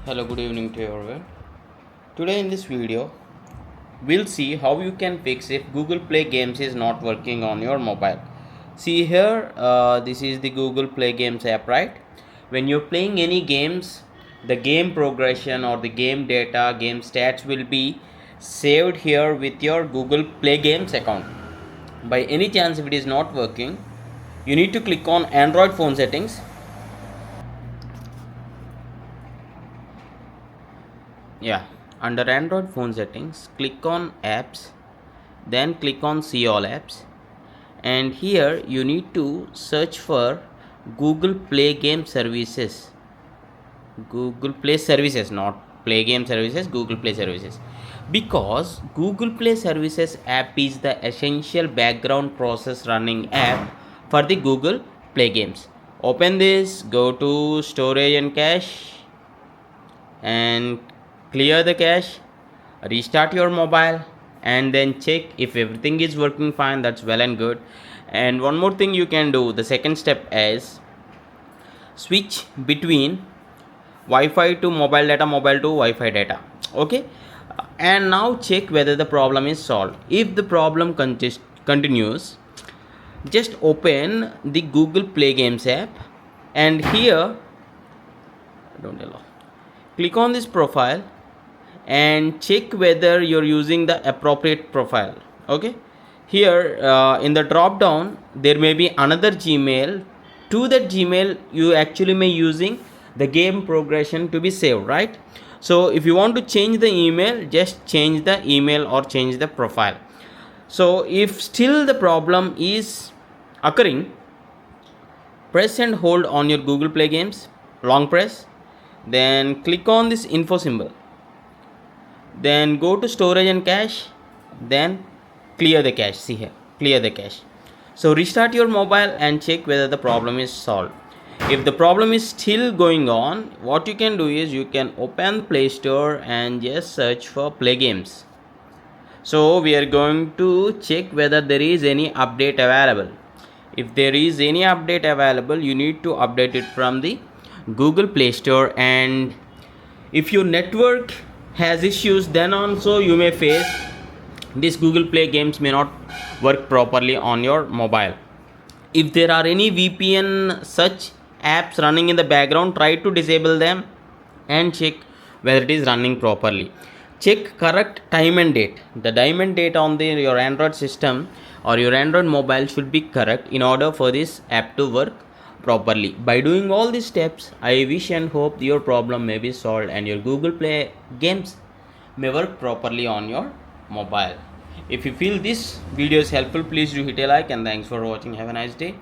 Hello, good evening to everyone. Today in this video, we'll see how you can fix if Google Play Games is not working on your mobile. See here, this is the Google Play Games app, right? When you're playing any games, the game progression or the game data, game stats will be saved here with your Google Play Games account. By any chance, if it is not working, you need to click on Android phone settings. Yeah, under Android phone settings, click on apps, then click on see all apps, and here you need to search for Google Play Game Services. Google Play Services, not Play Game Services, Google Play Services. Because Google Play Services app is the essential background process running app for the Google Play Games. Open this, go to storage and cache, and clear the cache, restart your mobile, and then check if everything is working fine. That's well and good. And one more thing you can do, the second step is switch between Wi-Fi to mobile data, mobile to Wi-Fi data. Okay, and now check whether the problem is solved. If the problem continues, just open the Google Play Games app, and here don't allow click on this profile and check whether you're using the appropriate profile. Okay, here in the drop down there may be another Gmail. To that Gmail you actually may using the game progression to be saved, right? So if you want to change the email, just change the email or change the profile. So if still the problem is occurring, press and hold on your Google Play Games, long press, then click on this info symbol, then go to storage and cache, then clear the cache. See here, clear the cache. So restart your mobile and check whether the problem is solved. If the problem is still going on, what you can do is you can open Play Store and just search for Play Games. So we are going to check whether there is any update available. If there is any update available, you need to update it from the Google Play Store. And if your network has issues, then also you may face this Google Play Games may not work properly on your mobile. If there are any VPN such apps running in the background, try to disable them and check whether it is running properly. Check correct time and date. The time and date on your Android system or your Android mobile should be correct in order for this app to work properly. By doing all these steps, I wish and hope your problem may be solved and your Google Play Games may work properly on your mobile. If you feel this video is helpful, please do hit a like, and thanks for watching. Have a nice day.